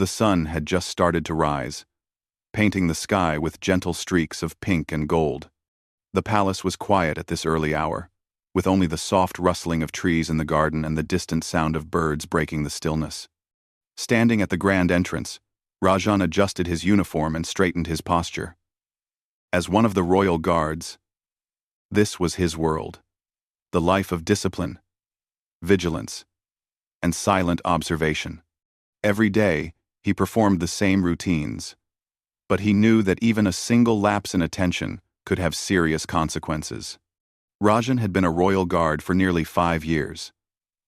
The sun had just started to rise, painting the sky with gentle streaks of pink and gold. The palace was quiet at this early hour, with only the soft rustling of trees in the garden and the distant sound of birds breaking the stillness. Standing at the grand entrance, Rajan adjusted his uniform and straightened his posture. As one of the royal guards, this was his world, the life of discipline, vigilance, and silent observation. Every day, he performed the same routines, but he knew that even a single lapse in attention could have serious consequences. Rajan had been a royal guard for nearly 5 years,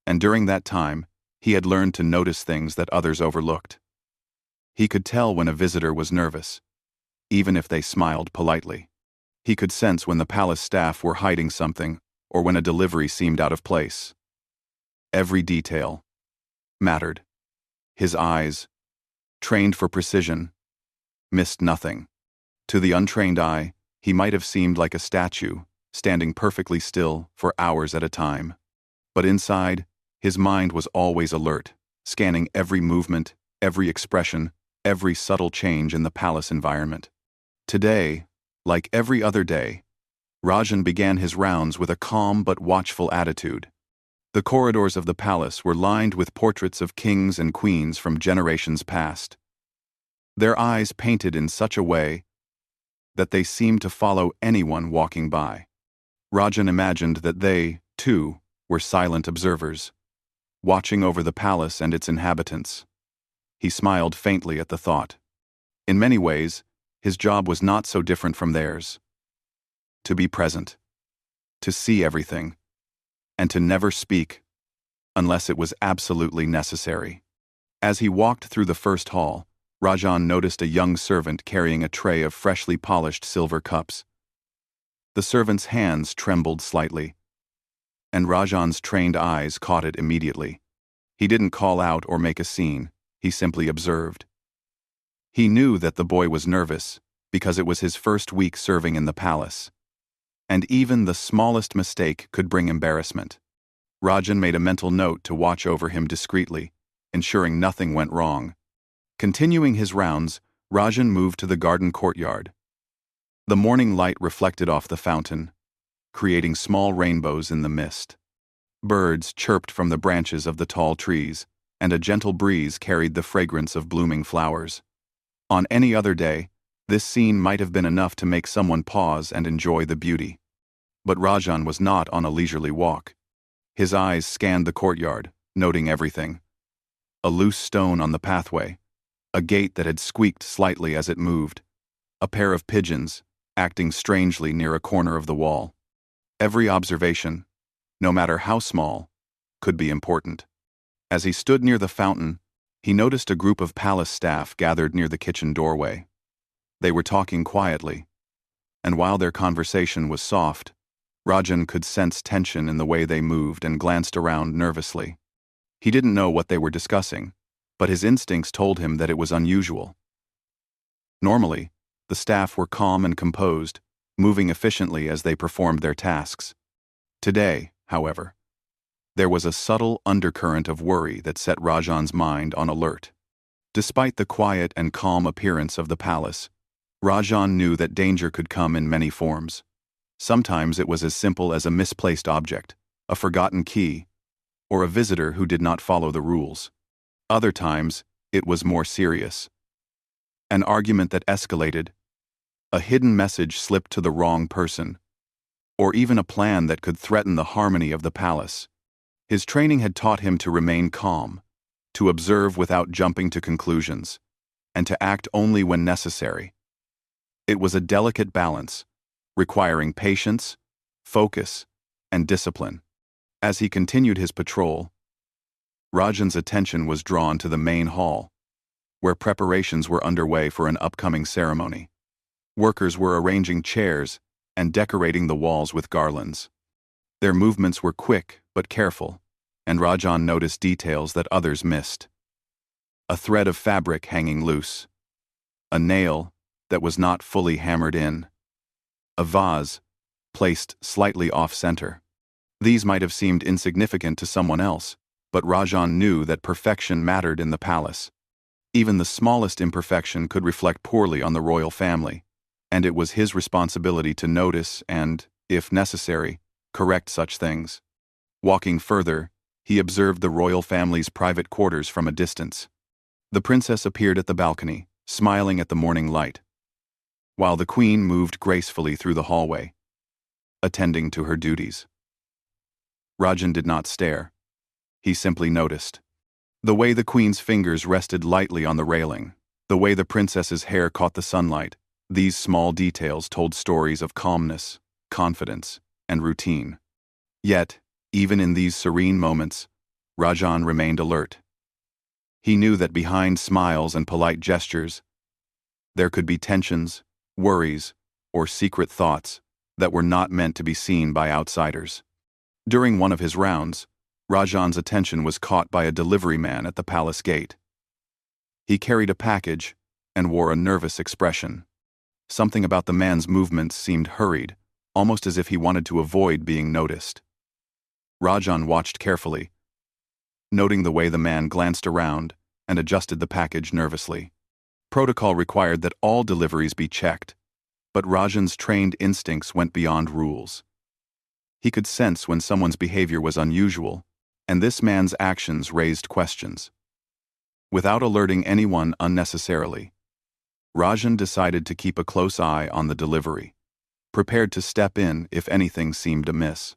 and during that time, he had learned to notice things that others overlooked. He could tell when a visitor was nervous, even if they smiled politely. He could sense when the palace staff were hiding something or when a delivery seemed out of place. Every detail mattered. His eyes, trained for precision, missed nothing. To the untrained eye, he might have seemed like a statue, standing perfectly still for hours at a time. But inside, his mind was always alert, scanning every movement, every expression, every subtle change in the palace environment. Today, like every other day, Rajan began his rounds with a calm but watchful attitude. The corridors of the palace were lined with portraits of kings and queens from generations past, their eyes painted in such a way that they seemed to follow anyone walking by. Rajan imagined that they, too, were silent observers, watching over the palace and its inhabitants. He smiled faintly at the thought. In many ways, his job was not so different from theirs. To be present, to see everything, and to never speak unless it was absolutely necessary. As he walked through the first hall, Rajan noticed a young servant carrying a tray of freshly polished silver cups. The servant's hands trembled slightly, and Rajan's trained eyes caught it immediately. He didn't call out or make a scene, he simply observed. He knew that the boy was nervous because it was his first week serving in the palace, and even the smallest mistake could bring embarrassment. Rajan made a mental note to watch over him discreetly, ensuring nothing went wrong. Continuing his rounds, Rajan moved to the garden courtyard. The morning light reflected off the fountain, creating small rainbows in the mist. Birds chirped from the branches of the tall trees, and a gentle breeze carried the fragrance of blooming flowers. On any other day, this scene might have been enough to make someone pause and enjoy the beauty. But Rajan was not on a leisurely walk. His eyes scanned the courtyard, noting everything. A loose stone on the pathway, a gate that had squeaked slightly as it moved, a pair of pigeons, acting strangely near a corner of the wall. Every observation, no matter how small, could be important. As he stood near the fountain, he noticed a group of palace staff gathered near the kitchen doorway. They were talking quietly, and while their conversation was soft, Rajan could sense tension in the way they moved and glanced around nervously. He didn't know what they were discussing, but his instincts told him that it was unusual. Normally, the staff were calm and composed, moving efficiently as they performed their tasks. Today, however, there was a subtle undercurrent of worry that set Rajan's mind on alert. Despite the quiet and calm appearance of the palace, Rajan knew that danger could come in many forms. Sometimes it was as simple as a misplaced object, a forgotten key, or a visitor who did not follow the rules. Other times, it was more serious. An argument that escalated, a hidden message slipped to the wrong person, or even a plan that could threaten the harmony of the palace. His training had taught him to remain calm, to observe without jumping to conclusions, and to act only when necessary. It was a delicate balance, requiring patience, focus, and discipline. As he continued his patrol, Rajan's attention was drawn to the main hall, where preparations were underway for an upcoming ceremony. Workers were arranging chairs and decorating the walls with garlands. Their movements were quick but careful, and Rajan noticed details that others missed. A thread of fabric hanging loose, a nail that was not fully hammered in, a vase placed slightly off-center. These might have seemed insignificant to someone else, but Rajan knew that perfection mattered in the palace. Even the smallest imperfection could reflect poorly on the royal family, and it was his responsibility to notice and, if necessary, correct such things. Walking further, he observed the royal family's private quarters from a distance. The princess appeared at the balcony, smiling at the morning light, while the queen moved gracefully through the hallway, attending to her duties. Rajan did not stare. He simply noticed. The way the queen's fingers rested lightly on the railing, the way the princess's hair caught the sunlight, these small details told stories of calmness, confidence, and routine. Yet, even in these serene moments, Rajan remained alert. He knew that behind smiles and polite gestures, there could be tensions, worries, or secret thoughts that were not meant to be seen by outsiders. During one of his rounds, Rajan's attention was caught by a delivery man at the palace gate. He carried a package and wore a nervous expression. Something about the man's movements seemed hurried, almost as if he wanted to avoid being noticed. Rajan watched carefully, noting the way the man glanced around and adjusted the package nervously. Protocol required that all deliveries be checked, but Rajan's trained instincts went beyond rules. He could sense when someone's behavior was unusual, and this man's actions raised questions. Without alerting anyone unnecessarily, Rajan decided to keep a close eye on the delivery, prepared to step in if anything seemed amiss.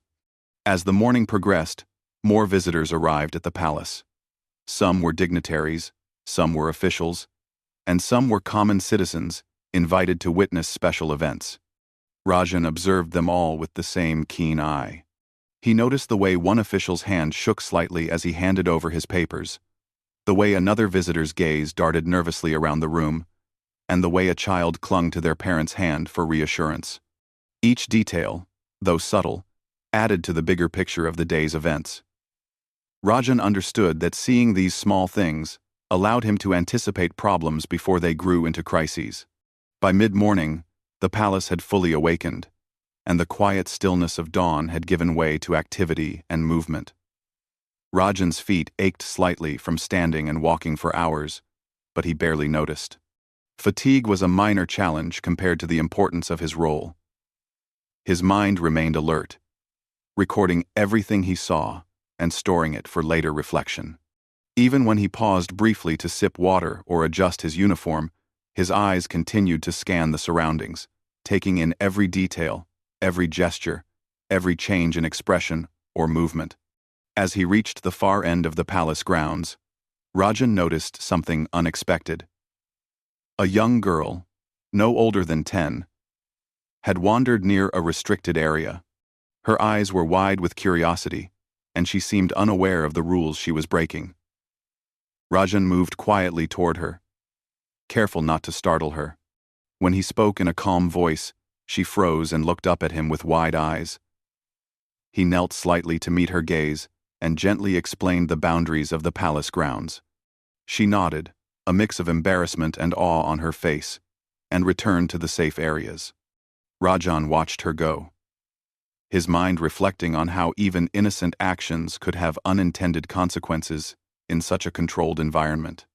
As the morning progressed, more visitors arrived at the palace. Some were dignitaries, some were officials, and some were common citizens invited to witness special events. Rajan observed them all with the same keen eye. He noticed the way one official's hand shook slightly as he handed over his papers, the way another visitor's gaze darted nervously around the room, and the way a child clung to their parent's hand for reassurance. Each detail, though subtle, added to the bigger picture of the day's events. Rajan understood that seeing these small things allowed him to anticipate problems before they grew into crises. By mid-morning, the palace had fully awakened, and the quiet stillness of dawn had given way to activity and movement. Rajan's feet ached slightly from standing and walking for hours, but he barely noticed. Fatigue was a minor challenge compared to the importance of his role. His mind remained alert, recording everything he saw and storing it for later reflection. Even when he paused briefly to sip water or adjust his uniform, his eyes continued to scan the surroundings, taking in every detail, every gesture, every change in expression or movement. As he reached the far end of the palace grounds, Rajan noticed something unexpected. A young girl, no older than 10, had wandered near a restricted area. Her eyes were wide with curiosity, and she seemed unaware of the rules she was breaking. Rajan moved quietly toward her, careful not to startle her. When he spoke in a calm voice, she froze and looked up at him with wide eyes. He knelt slightly to meet her gaze and gently explained the boundaries of the palace grounds. She nodded, a mix of embarrassment and awe on her face, and returned to the safe areas. Rajan watched her go, his mind reflecting on how even innocent actions could have unintended consequences in such a controlled environment.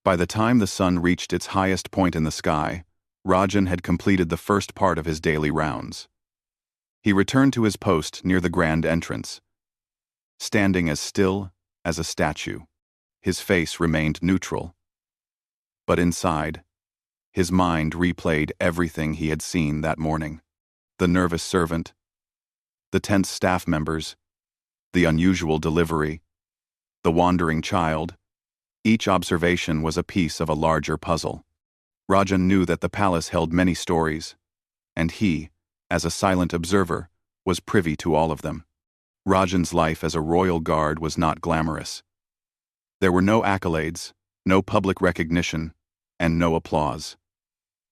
By the time the sun reached its highest point in the sky, Rajan had completed the first part of his daily rounds. He returned to his post near the grand entrance, standing as still as a statue. His face remained neutral, but inside, his mind replayed everything he had seen that morning. The nervous servant, the tense staff members, the unusual delivery, the wandering child. Each observation was a piece of a larger puzzle. Rajan knew that the palace held many stories, and he, as a silent observer, was privy to all of them. Rajan's life as a royal guard was not glamorous. There were no accolades, no public recognition, and no applause.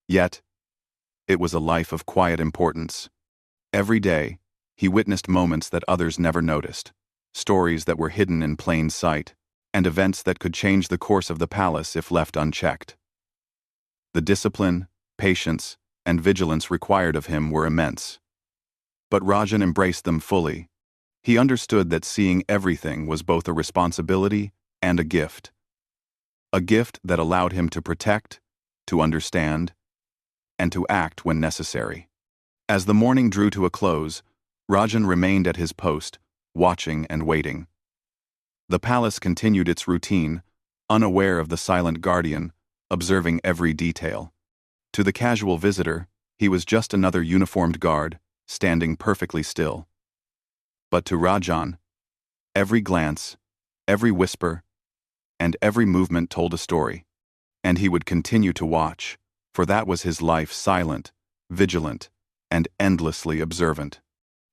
Yet, it was a life of quiet importance. Every day, he witnessed moments that others never noticed, stories that were hidden in plain sight, and events that could change the course of the palace if left unchecked. The discipline, patience, and vigilance required of him were immense. But Rajan embraced them fully. He understood that seeing everything was both a responsibility and a gift. a gift that allowed him to protect, to understand, and to act when necessary. As the morning drew to a close, Rajan remained at his post, watching and waiting. The palace continued its routine, unaware of the silent guardian, observing every detail. To the casual visitor, he was just another uniformed guard, standing perfectly still. But to Rajan, every glance, every whisper, and every movement told a story. And he would continue to watch, for that was his life, silent, vigilant, and endlessly observant.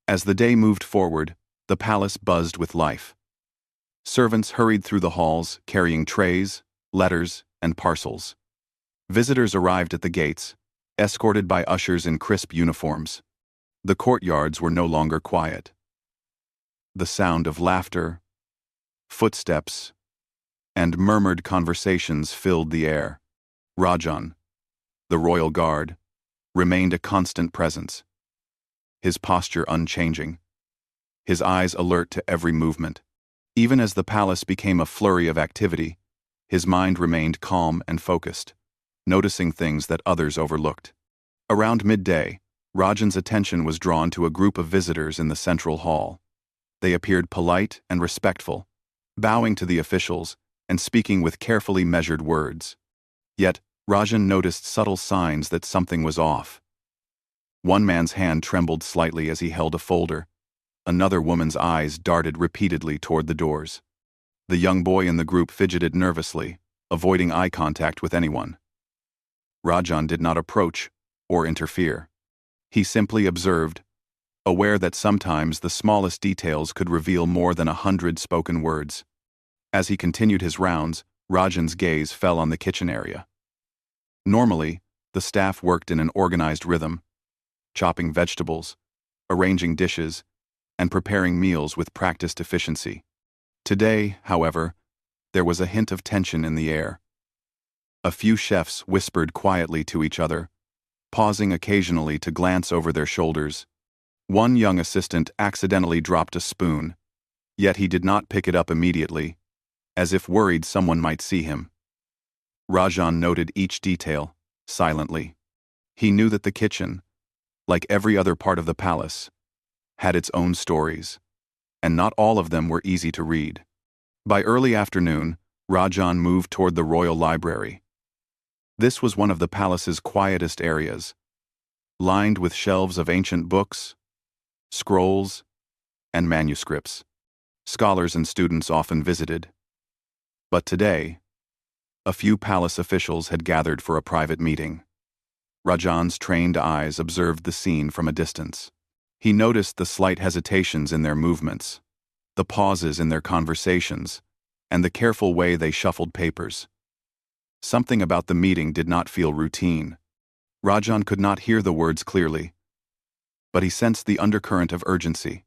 As the day moved forward, the palace buzzed with life. Servants hurried through the halls, carrying trays, letters, and parcels. Visitors arrived at the gates, escorted by ushers in crisp uniforms. The courtyards were no longer quiet. The sound of laughter, footsteps, and murmured conversations filled the air. Rajan, the royal guard, remained a constant presence, his posture unchanging, his eyes alert to every movement. Even as the palace became a flurry of activity, his mind remained calm and focused, noticing things that others overlooked. Around midday, Rajan's attention was drawn to a group of visitors in the central hall. They appeared polite and respectful, bowing to the officials and speaking with carefully measured words. Yet, Rajan noticed subtle signs that something was off. One man's hand trembled slightly as he held a folder. Another woman's eyes darted repeatedly toward the doors. The young boy in the group fidgeted nervously, avoiding eye contact with anyone. Rajan did not approach or interfere. He simply observed, aware that sometimes the smallest details could reveal more than 100 spoken words. As he continued his rounds, Rajan's gaze fell on the kitchen area. Normally, the staff worked in an organized rhythm, chopping vegetables, arranging dishes, and preparing meals with practiced efficiency. Today, however, there was a hint of tension in the air. A few chefs whispered quietly to each other, pausing occasionally to glance over their shoulders. One young assistant accidentally dropped a spoon, yet he did not pick it up immediately, as if worried someone might see him. Rajan noted each detail, silently. He knew that the kitchen, like every other part of the palace, had its own stories, and not all of them were easy to read. By early afternoon, Rajan moved toward the royal library. This was one of the palace's quietest areas, lined with shelves of ancient books, scrolls, and manuscripts. Scholars and students often visited. But today, a few palace officials had gathered for a private meeting. Rajan's trained eyes observed the scene from a distance. He noticed the slight hesitations in their movements, the pauses in their conversations, and the careful way they shuffled papers. Something about the meeting did not feel routine. Rajan could not hear the words clearly, but he sensed the undercurrent of urgency.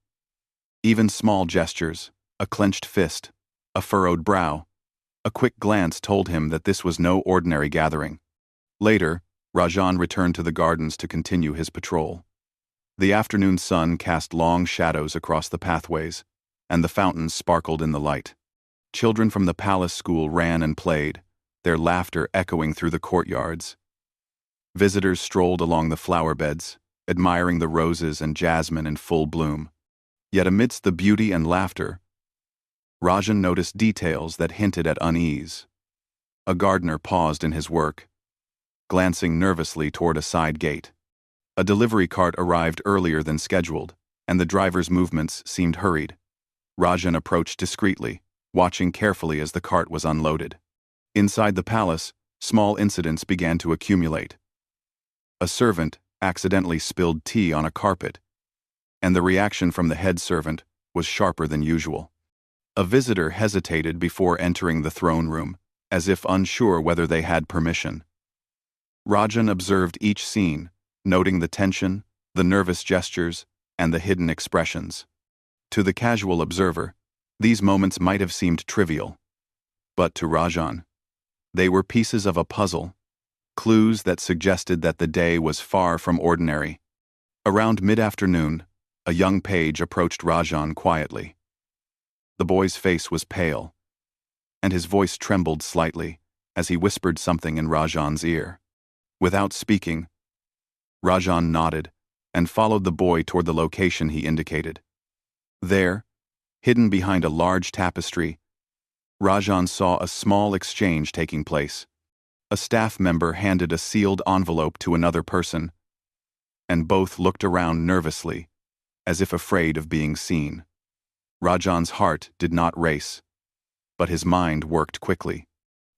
Even small gestures, a clenched fist, a furrowed brow, a quick glance told him that this was no ordinary gathering. Later, Rajan returned to the gardens to continue his patrol. The afternoon sun cast long shadows across the pathways, and the fountains sparkled in the light. Children from the palace school ran and played, their laughter echoing through the courtyards. Visitors strolled along the flower beds, admiring the roses and jasmine in full bloom. Yet amidst the beauty and laughter, Rajan noticed details that hinted at unease. A gardener paused in his work, glancing nervously toward a side gate. A delivery cart arrived earlier than scheduled, and the driver's movements seemed hurried. Rajan approached discreetly, watching carefully as the cart was unloaded. Inside the palace, small incidents began to accumulate. A servant accidentally spilled tea on a carpet, and the reaction from the head servant was sharper than usual. A visitor hesitated before entering the throne room, as if unsure whether they had permission. Rajan observed each scene, noting the tension, the nervous gestures, and the hidden expressions. To the casual observer, these moments might have seemed trivial. But to Rajan, they were pieces of a puzzle, clues that suggested that the day was far from ordinary. Around mid-afternoon, a young page approached Rajan quietly. The boy's face was pale, and his voice trembled slightly, as he whispered something in Rajan's ear. Without speaking, Rajan nodded and followed the boy toward the location he indicated. There, hidden behind a large tapestry, Rajan saw a small exchange taking place. A staff member handed a sealed envelope to another person, and both looked around nervously, as if afraid of being seen. Rajan's heart did not race, but his mind worked quickly.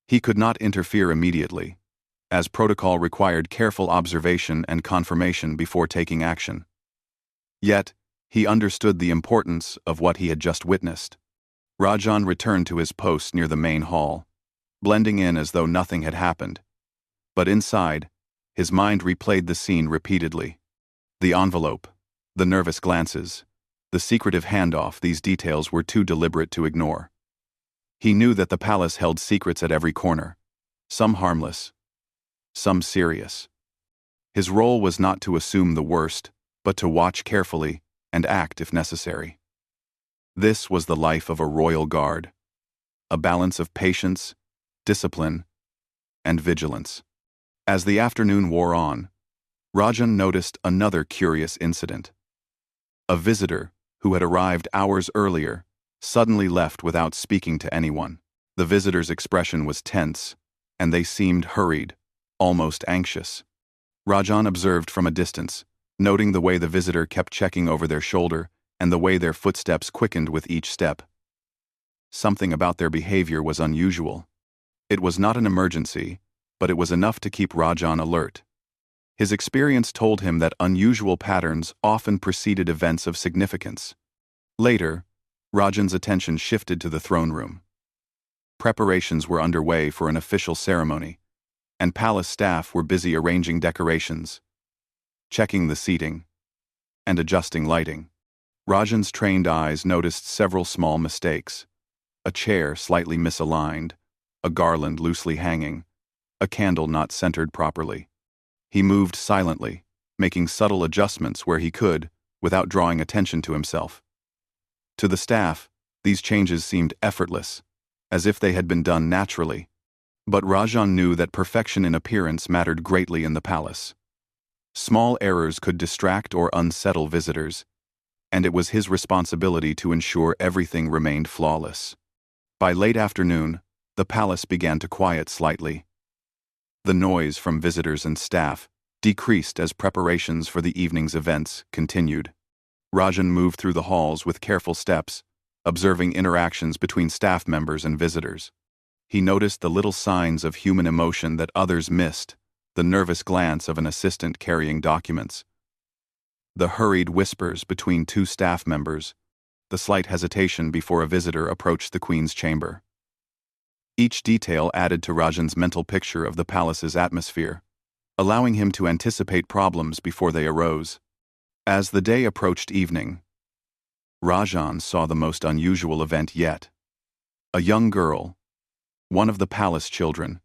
He could not interfere immediately, as protocol required careful observation and confirmation before taking action. Yet, he understood the importance of what he had just witnessed. Rajan returned to his post near the main hall, blending in as though nothing had happened. But inside, his mind replayed the scene repeatedly. The envelope, the nervous glances, the secretive handoff, these details were too deliberate to ignore. He knew that the palace held secrets at every corner, some harmless, some serious. His role was not to assume the worst, but to watch carefully and act if necessary. This was the life of a royal guard, a balance of patience, discipline, and vigilance. As the afternoon wore on, Rajan noticed another curious incident. A visitor, who had arrived hours earlier, suddenly left without speaking to anyone. The visitor's expression was tense, and they seemed hurried, almost anxious. Rajan observed from a distance, noting the way the visitor kept checking over their shoulder and the way their footsteps quickened with each step. Something about their behavior was unusual. It was not an emergency, but it was enough to keep Rajan alert. His experience told him that unusual patterns often preceded events of significance. Later, Rajan's attention shifted to the throne room. Preparations were underway for an official ceremony, and palace staff were busy arranging decorations, checking the seating, and adjusting lighting. Rajan's trained eyes noticed several small mistakes: a chair slightly misaligned, a garland loosely hanging, a candle not centered properly. He moved silently, making subtle adjustments where he could, without drawing attention to himself. To the staff, these changes seemed effortless, as if they had been done naturally. But Rajan knew that perfection in appearance mattered greatly in the palace. Small errors could distract or unsettle visitors, and it was his responsibility to ensure everything remained flawless. By late afternoon, the palace began to quiet slightly. The noise from visitors and staff decreased as preparations for the evening's events continued. Rajan moved through the halls with careful steps, observing interactions between staff members and visitors. He noticed the little signs of human emotion that others missed: the nervous glance of an assistant carrying documents, the hurried whispers between two staff members, the slight hesitation before a visitor approached the queen's chamber. Each detail added to Rajan's mental picture of the palace's atmosphere, allowing him to anticipate problems before they arose. As the day approached evening, Rajan saw the most unusual event yet. A young girl, one of the palace children,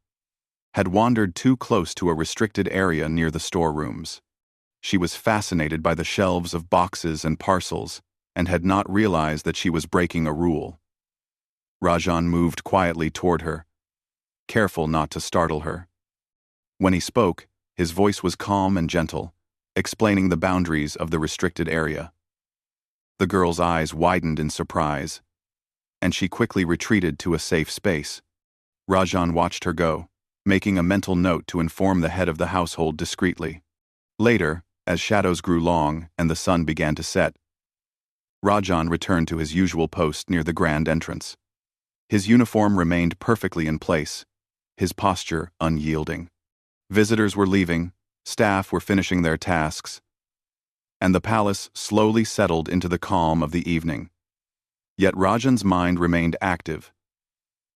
had wandered too close to a restricted area near the storerooms. She was fascinated by the shelves of boxes and parcels and had not realized that she was breaking a rule. Rajan moved quietly toward her, careful not to startle her. When he spoke, his voice was calm and gentle, explaining the boundaries of the restricted area. The girl's eyes widened in surprise, and she quickly retreated to a safe space. Rajan watched her go, making a mental note to inform the head of the household discreetly. Later, as shadows grew long and the sun began to set, Rajan returned to his usual post near the grand entrance. His uniform remained perfectly in place, his posture unyielding. Visitors were leaving, staff were finishing their tasks, and the palace slowly settled into the calm of the evening. Yet Rajan's mind remained active,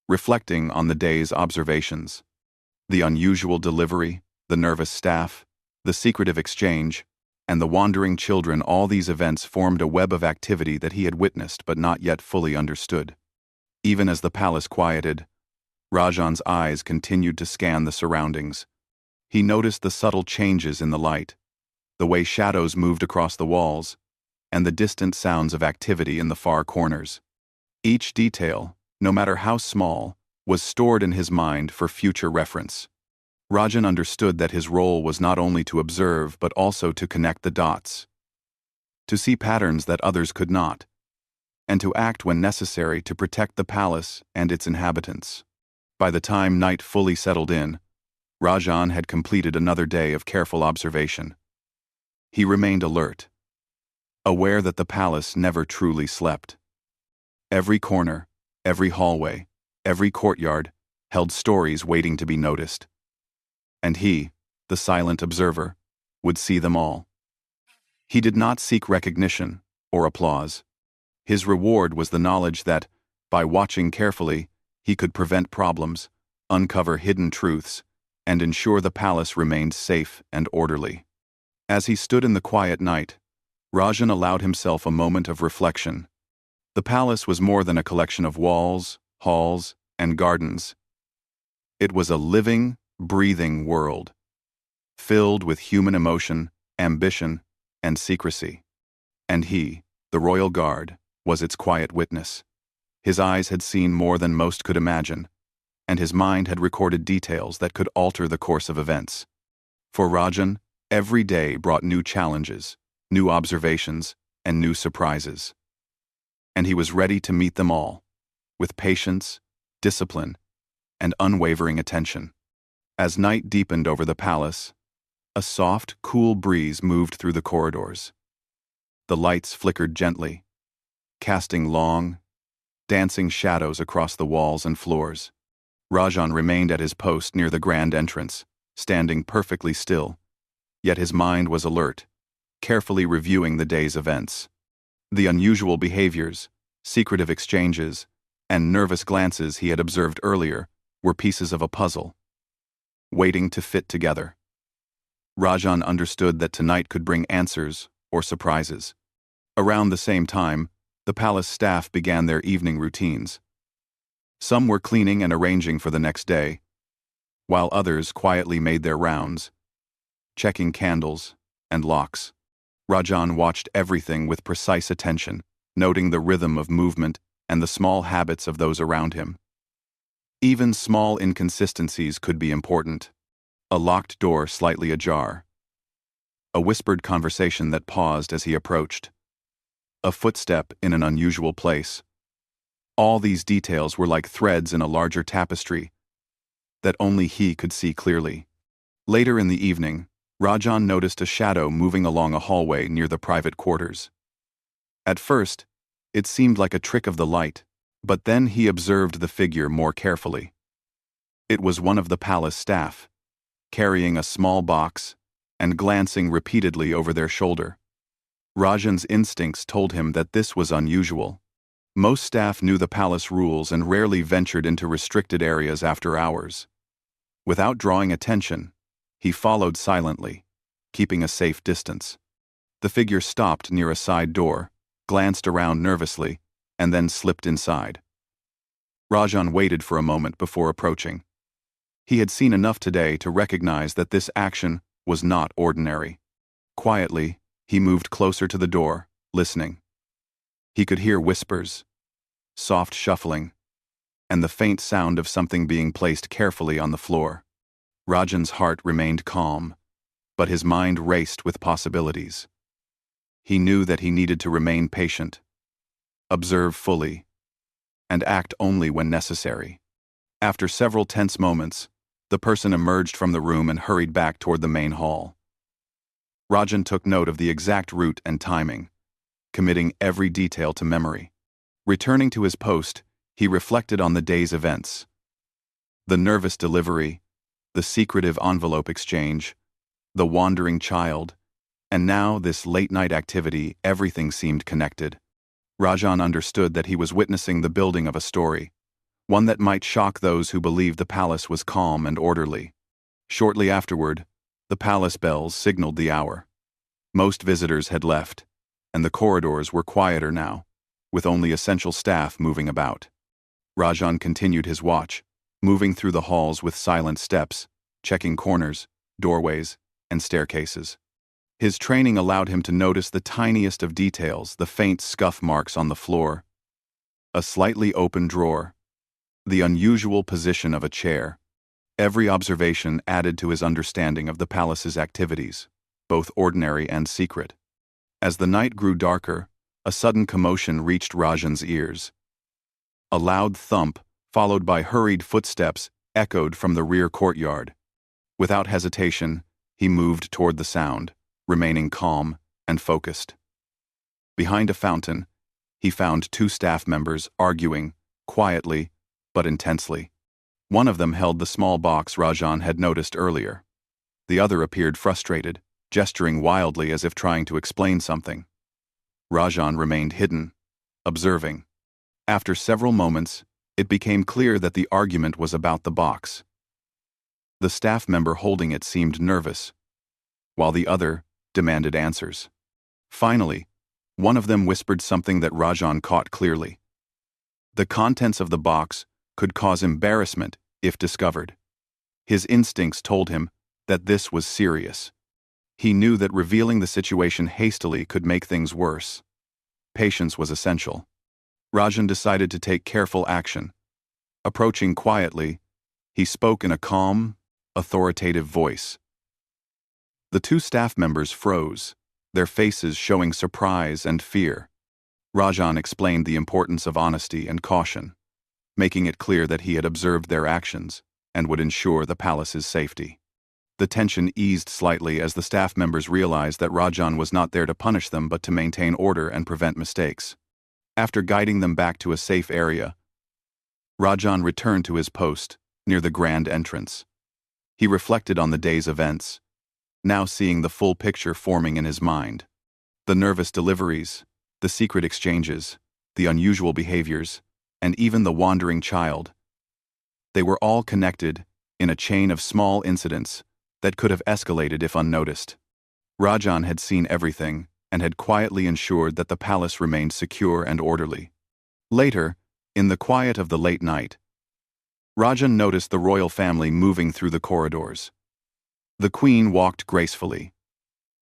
reflecting on the day's observations. The unusual delivery, the nervous staff, the secretive exchange, and the wandering children, all these events formed a web of activity that he had witnessed but not yet fully understood. Even as the palace quieted, Rajan's eyes continued to scan the surroundings. He noticed the subtle changes in the light, the way shadows moved across the walls, and the distant sounds of activity in the far corners. Each detail, no matter how small, was stored in his mind for future reference. Rajan understood that his role was not only to observe but also to connect the dots, to see patterns that others could not, and to act when necessary to protect the palace and its inhabitants. By the time night fully settled in, Rajan had completed another day of careful observation. He remained alert, aware that the palace never truly slept. Every corner, every hallway, every courtyard held stories waiting to be noticed. And he, the silent observer, would see them all. He did not seek recognition or applause. His reward was the knowledge that, by watching carefully, he could prevent problems, uncover hidden truths, and ensure the palace remained safe and orderly. As he stood in the quiet night, Rajan allowed himself a moment of reflection. The palace was more than a collection of walls, halls, and gardens. It was a living, breathing world, filled with human emotion, ambition, and secrecy. And he, the royal guard, was its quiet witness. His eyes had seen more than most could imagine, and his mind had recorded details that could alter the course of events. For Rajan, every day brought new challenges, new observations, and new surprises. And he was ready to meet them all, with patience, discipline, and unwavering attention. As night deepened over the palace, a soft, cool breeze moved through the corridors. The lights flickered gently, casting long, dancing shadows across the walls and floors. Rajan remained at his post near the grand entrance, standing perfectly still, yet his mind was alert, carefully reviewing the day's events. The unusual behaviors, secretive exchanges, and nervous glances he had observed earlier were pieces of a puzzle, waiting to fit together. Rajan understood that tonight could bring answers or surprises. Around the same time, the palace staff began their evening routines. Some were cleaning and arranging for the next day, while others quietly made their rounds, checking candles and locks. Rajan watched everything with precise attention, noting the rhythm of movement and the small habits of those around him. Even small inconsistencies could be important. A locked door slightly ajar, a whispered conversation that paused as he approached, a footstep in an unusual place. All these details were like threads in a larger tapestry that only he could see clearly. Later in the evening, Rajan noticed a shadow moving along a hallway near the private quarters. At first, it seemed like a trick of the light, but then he observed the figure more carefully. It was one of the palace staff, carrying a small box and glancing repeatedly over their shoulder. Rajan's instincts told him that this was unusual. Most staff knew the palace rules and rarely ventured into restricted areas after hours. Without drawing attention, he followed silently, keeping a safe distance. The figure stopped near a side door, glanced around nervously, and then slipped inside. Rajan waited for a moment before approaching. He had seen enough today to recognize that this action was not ordinary. Quietly, he moved closer to the door, listening. He could hear whispers, soft shuffling, and the faint sound of something being placed carefully on the floor. Rajan's heart remained calm, but his mind raced with possibilities. He knew that he needed to remain patient, observe fully, and act only when necessary. After several tense moments, the person emerged from the room and hurried back toward the main hall. Rajan took note of the exact route and timing, committing every detail to memory. Returning to his post, he reflected on the day's events. The nervous delivery, the secretive envelope exchange, the wandering child, and now this late-night activity. Everything seemed connected. Rajan understood that he was witnessing the building of a story, one that might shock those who believed the palace was calm and orderly. Shortly afterward, the palace bells signaled the hour. Most visitors had left, and the corridors were quieter now, with only essential staff moving about. Rajan continued his watch, moving through the halls with silent steps, checking corners, doorways, and staircases. His training allowed him to notice the tiniest of details, the faint scuff marks on the floor, a slightly open drawer, The unusual position of a chair. Every observation added to his understanding of the palace's activities, both ordinary and secret. As the night grew darker, a sudden commotion reached Rajan's ears. A loud thump, followed by hurried footsteps, echoed from the rear courtyard. Without hesitation, he moved toward the sound, remaining calm and focused. Behind a fountain, he found two staff members arguing, quietly but intensely. One of them held the small box Rajan had noticed earlier. The other appeared frustrated, gesturing wildly as if trying to explain something. Rajan remained hidden, observing. After several moments, it became clear that the argument was about the box. The staff member holding it seemed nervous, while the other demanded answers. Finally, one of them whispered something that Rajan caught clearly. The contents of the box could cause embarrassment if discovered. His instincts told him that this was serious. He knew that revealing the situation hastily could make things worse. Patience was essential. Rajan decided to take careful action. Approaching quietly, he spoke in a calm, authoritative voice. The two staff members froze, their faces showing surprise and fear. Rajan explained the importance of honesty and caution, making it clear that he had observed their actions and would ensure the palace's safety. The tension eased slightly as the staff members realized that Rajan was not there to punish them but to maintain order and prevent mistakes. After guiding them back to a safe area, Rajan returned to his post near the grand entrance. He reflected on the day's events, now seeing the full picture forming in his mind. The nervous deliveries, the secret exchanges, the unusual behaviors, and even the wandering child. They were all connected in a chain of small incidents that could have escalated if unnoticed. Rajan had seen everything and had quietly ensured that the palace remained secure and orderly. Later, in the quiet of the late night, Rajan noticed the royal family moving through the corridors. The queen walked gracefully,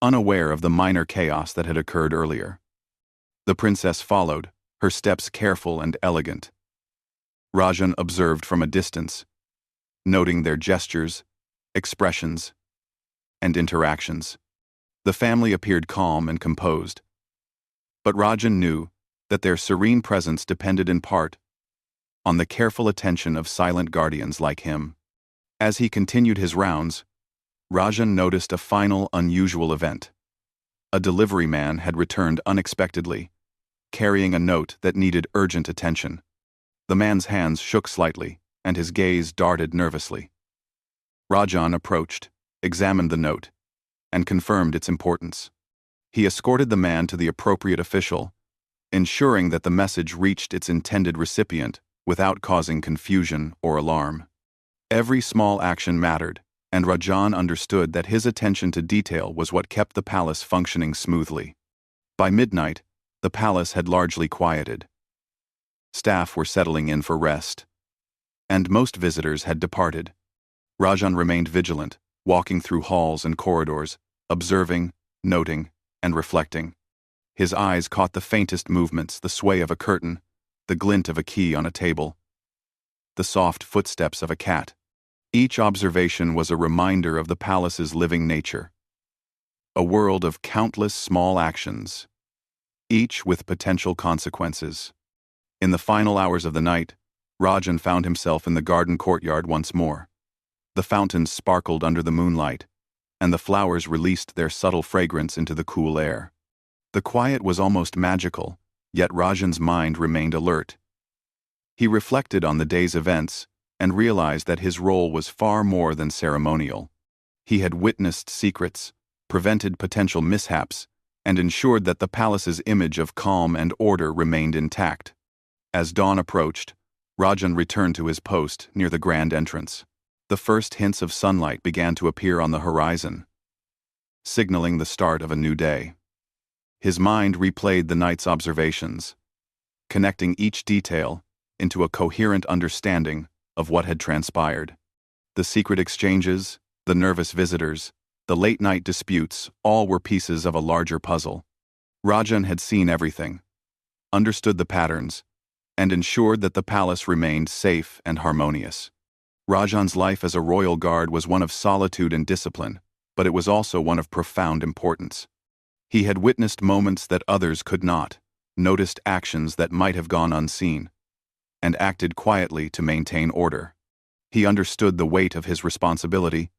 unaware of the minor chaos that had occurred earlier. The princess followed, her steps careful and elegant. Rajan observed from a distance, noting their gestures, expressions, and interactions. The family appeared calm and composed, but Rajan knew that their serene presence depended in part on the careful attention of silent guardians like him. As he continued his rounds, Rajan noticed a final unusual event. A delivery man had returned unexpectedly, carrying a note that needed urgent attention. The man's hands shook slightly, and his gaze darted nervously. Rajan approached, examined the note, and confirmed its importance. He escorted the man to the appropriate official, ensuring that the message reached its intended recipient without causing confusion or alarm. Every small action mattered, and Rajan understood that his attention to detail was what kept the palace functioning smoothly. By midnight, the palace had largely quieted. Staff were settling in for rest, and most visitors had departed. Rajan remained vigilant, walking through halls and corridors, observing, noting, and reflecting. His eyes caught the faintest movements, the sway of a curtain, the glint of a key on a table, the soft footsteps of a cat. Each observation was a reminder of the palace's living nature. A world of countless small actions, each with potential consequences. In the final hours of the night, Rajan found himself in the garden courtyard once more. The fountains sparkled under the moonlight, and the flowers released their subtle fragrance into the cool air. The quiet was almost magical, yet Rajan's mind remained alert. He reflected on the day's events and realized that his role was far more than ceremonial. He had witnessed secrets, prevented potential mishaps, and ensured that the palace's image of calm and order remained intact. As dawn approached, Rajan returned to his post near the grand entrance. The first hints of sunlight began to appear on the horizon, signaling the start of a new day. His mind replayed the night's observations, connecting each detail into a coherent understanding of what had transpired. The secret exchanges, the nervous visitors, the late-night disputes, all were pieces of a larger puzzle. Rajan had seen everything, understood the patterns, and ensured that the palace remained safe and harmonious. Rajan's life as a royal guard was one of solitude and discipline, but it was also one of profound importance. He had witnessed moments that others could not, noticed actions that might have gone unseen, and acted quietly to maintain order. He understood the weight of his responsibility,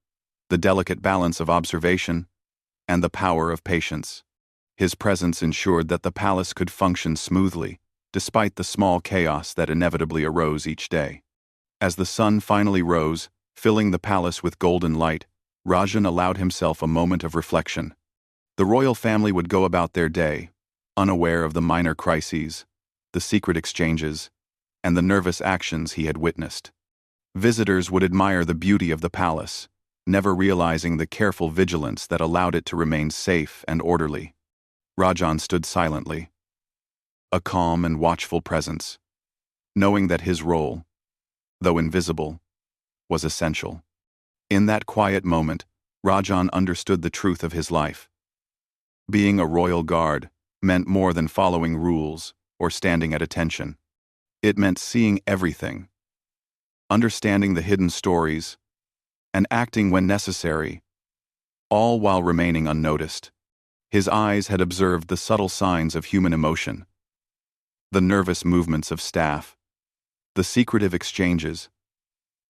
the delicate balance of observation, and the power of patience. His presence ensured that the palace could function smoothly, despite the small chaos that inevitably arose each day. As the sun finally rose, filling the palace with golden light, Rajan allowed himself a moment of reflection. The royal family would go about their day, unaware of the minor crises, the secret exchanges, and the nervous actions he had witnessed. Visitors would admire the beauty of the palace, never realizing the careful vigilance that allowed it to remain safe and orderly. Rajan stood silently, a calm and watchful presence, knowing that his role, though invisible, was essential. In that quiet moment, Rajan understood the truth of his life. Being a royal guard meant more than following rules or standing at attention. It meant seeing everything, understanding the hidden stories, and acting when necessary, all while remaining unnoticed. His eyes had observed the subtle signs of human emotion, the nervous movements of staff, the secretive exchanges,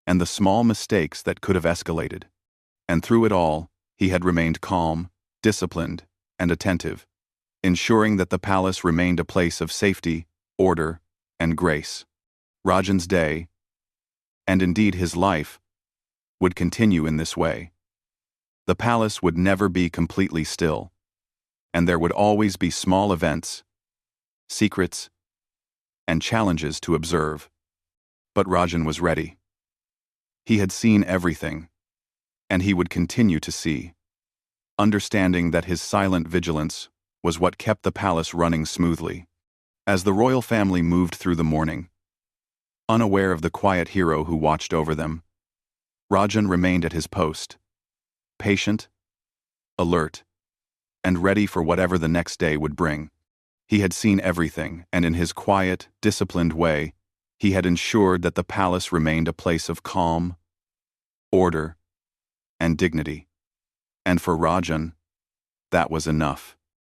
and the small mistakes that could have escalated. And through it all, he had remained calm, disciplined, and attentive, ensuring that the palace remained a place of safety, order, and grace. Rajan's day, and indeed his life, would continue in this way. The palace would never be completely still, and there would always be small events, secrets, and challenges to observe. But Rajan was ready. He had seen everything, and he would continue to see, understanding that his silent vigilance was what kept the palace running smoothly. As the royal family moved through the morning, unaware of the quiet hero who watched over them, Rajan remained at his post, patient, alert, and ready for whatever the next day would bring. He had seen everything, and in his quiet, disciplined way, he had ensured that the palace remained a place of calm, order, and dignity. And for Rajan, that was enough.